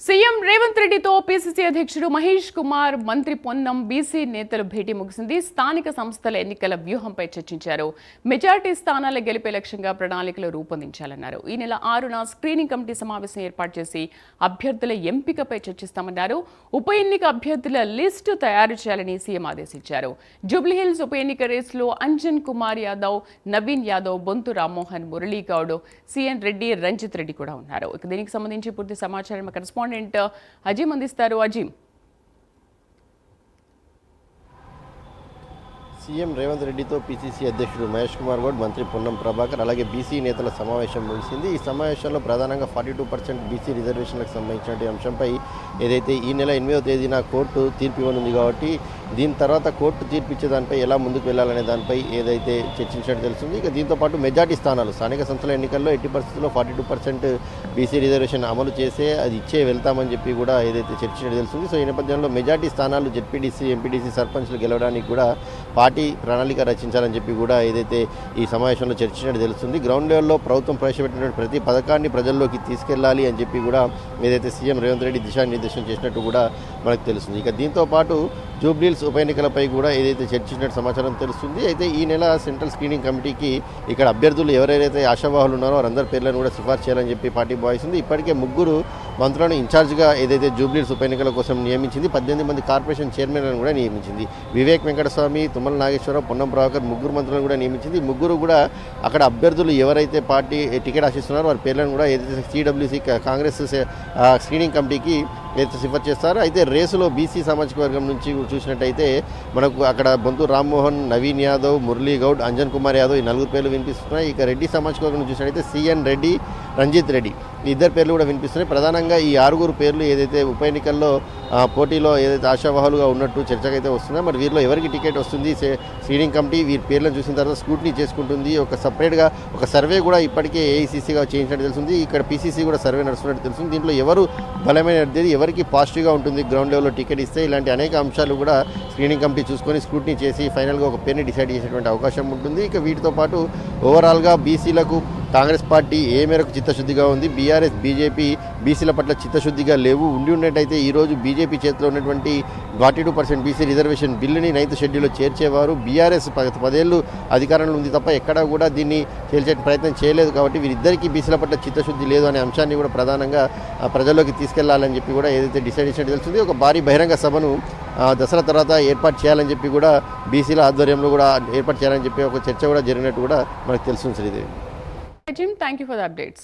CM Revanth రెడ్డితో PCC అధ్యక్షుడు మహేష్ కుమార్, మంత్రి పొన్నం, బీసీ నేతలు భేటీ ముగిసింది. స్థానిక సంస్థల ఎన్నికల వ్యూహంపై చర్చించారు. మెజార్టీ స్థానాల గెలిపే లక్ష్యంగా ప్రణాళికలు రూపొందించాలన్నారు. ఈ నెల 6న స్క్రీనింగ్ కమిటీ సమావేశం ఏర్పాటు చేసి అభ్యర్థుల ఎంపికపై చర్చిస్తామన్నారు. ఉప ఎన్నిక అభ్యర్థుల లిస్టు తయారు చేయాలని సీఎం ఆదేశించారు. జూబ్లీహిల్స్ ఉప ఎన్నిక రేసులో అంజన్ కుమార్ యాదవ్, నవీన్ యాదవ్, బొంతు రామ్మోహన్, మురళీ గౌడ్, సిఎన్ రెడ్డి, రంజిత్ రెడ్డి కూడా ఉన్నారు. దీనికి సంబంధించి పూర్తి సమాచారం కరెస్పాండెంట్ అజీమ్ అందిస్తారు. అజీమ్, సీఎం రేవంత్ రెడ్డితో పీసీసీ అధ్యక్షుడు మహేష్ కుమార్ గౌడ్, మంత్రి పొన్నం ప్రభాకర్, అలాగే బీసీ నేతల సమావేశం ముగిసింది. ఈ సమావేశంలో ప్రధానంగా 42% బీసీ రిజర్వేషన్లకు సంబంధించిన అంశంపై ఏదైతే ఈ నెల 8వ తేదీన కోర్టు తీర్పు ఇవ్వనుంది కాబట్టి దీని తర్వాత కోర్టు తీర్పు ఇచ్చే దానిపై ఎలా ముందుకు వెళ్లాలనే దానిపై ఏదైతే చర్చించినట్టు తెలుస్తుంది. ఇక దీంతోపాటు మెజార్టీ స్థానాలు స్థానిక సంస్థల ఎన్నికల్లో ఎట్టి పరిస్థితుల్లో 42% బీసీ రిజర్వేషన్ అమలు చేసే అది ఇచ్చే వెళ్తామని చెప్పి కూడా ఏదైతే చర్చించినట్టు తెలుస్తుంది. సో ఈ నేపథ్యంలో మెజార్టీ స్థానాలు జెడ్పీటీసీ, ఎంపీటీసీ, సర్పంచ్లు గెలవడానికి కూడా పార్టీ ప్రణాళిక రచించాలని చెప్పి కూడా ఏదైతే ఈ సమావేశంలో చర్చించినట్టు తెలుస్తుంది. గ్రౌండ్ లెవెల్లో ప్రభుత్వం ప్రవేశపెట్టినటువంటి ప్రతి పథకాన్ని ప్రజల్లోకి తీసుకెళ్లాలి అని చెప్పి కూడా ఏదైతే సీఎం రేవంత్ రెడ్డి దిశానిర్దేశం చేసినట్టు కూడా మనకు తెలుస్తుంది. ఇక దీంతో పాటు జూబ్లీహిల్స్ ఉప ఎన్నికలపై కూడా ఏదైతే చర్చించినట్టు సమాచారం తెలుస్తుంది. అయితే ఈ నెల సెంట్రల్ స్క్రీనింగ్ కమిటీకి ఇక్కడ అభ్యర్థులు ఎవరైతే ఆశావాహులు ఉన్నారో వారందరి పేర్లను కూడా సిఫార్సు చేయాలని చెప్పి పార్టీ భావిస్తుంది. ఇప్పటికే 3 మంత్రులను ఇన్ఛార్జ్గా ఏదైతే జూబ్లీహిల్స్ ఉప ఎన్నికల కోసం నియమించింది. 18 మంది కార్పొరేషన్ చైర్మన్లను కూడా నియమించింది. వివేక్ వెంకటస్వామి, తుమ్మల నాగేశ్వరరావు, పొన్నం ప్రభాకర్ 3 మంత్రులను కూడా నియమించింది. 3 కూడా అక్కడ అభ్యర్థులు ఎవరైతే పార్టీ టికెట్ ఆశిస్తున్నారో వారి పేర్లను కూడా ఏదైతే సిడబ్ల్యూసీ కాంగ్రెస్ స్క్రీనింగ్ కమిటీకి ఏదైతే సిఫార్సు చేస్తారో. అయితే రేసులో బీసీ సామాజిక వర్గం నుంచి చూసినట్టయితే మనకు అక్కడ బొంతు రామ్మోహన్, నవీన్ యాదవ్, మురళీ గౌడ్, అంజన్ కుమార్ యాదవ్ ఈ 4 పేర్లు వినిపిస్తున్నాయి. ఇక రెడ్డి సామాజిక వర్గం చూసినట్టయితే సిఎన్ రెడ్డి, రంజిత్ రెడ్డి ఈ 2 పేర్లు కూడా వినిపిస్తున్నాయి. ప్రధానంగా ఈ 6 పేర్లు ఏదైతే ఉప ఎన్నికల్లో పోటీలో ఏదైతే ఆశావాహులుగా ఉన్నట్టు చర్చకైతే వస్తున్నాయి. మరి వీరిలో ఎవరికి టికెట్ వస్తుంది, స్క్రీనింగ్ కమిటీ వీరి పేర్లను చూసిన తర్వాత స్క్రూటినీ చేసుకుంటుంది. ఒక సపరేట్గా ఒక సర్వే కూడా ఇప్పటికే ఏఐసీసీగా చేయించినట్టు తెలుస్తుంది. ఇక్కడ పీసీసీ కూడా సర్వే నడుస్తున్నట్టు తెలుస్తుంది. దీంట్లో ఎవరు బలమైన అభ్యర్థి, ఎవరికి పాజిటివ్గా ఉంటుంది, గ్రౌండ్ లెవెల్లో టికెట్ ఇస్తే ఇలాంటి అనేక అంశాలు కూడా స్క్రీనింగ్ కమిటీ చూసుకొని స్క్రూటినీ చేసి ఫైనల్గా ఒక పేరుని డిసైడ్ చేసేటువంటి అవకాశం ఉంటుంది. ఇక వీటితో పాటు ఓవరాల్గా బీసీలకు కాంగ్రెస్ పార్టీ ఏ మేరకు చిత్తశుద్ధిగా ఉంది, బీఆర్ఎస్, బీజేపీ బీసీల పట్ల చిత్తశుద్ధిగా లేవు. ఉన్నట్టయితే ఈరోజు బీజేపీ చేతిలో ఉన్నటువంటి 42% బీసీ రిజర్వేషన్ బిల్లుని 9th షెడ్యూల్లో చేర్చేవారు. బీఆర్ఎస్ 10 ఏళ్ళు అధికారంలో ఉంది తప్ప ఎక్కడా కూడా దీన్ని చేర్చే ప్రయత్నం చేయలేదు. కాబట్టి వీరిద్దరికీ బీసీల పట్ల చిత్తశుద్ధి లేదు అనే అంశాన్ని కూడా ప్రధానంగా ప్రజల్లోకి తీసుకెళ్లాలని చెప్పి కూడా ఏదైతే డిసైడ్ చేసినట్టు తెలుస్తుంది. ఒక భారీ బహిరంగ సభను దసరా తర్వాత ఏర్పాటు చేయాలని చెప్పి కూడా బీసీల ఆధ్వర్యంలో కూడా ఏర్పాటు చేయాలని చెప్పి ఒక చర్చ కూడా జరిగినట్టు కూడా మనకు తెలుస్తుంది. Sridevi, Jim, thank you for the updates.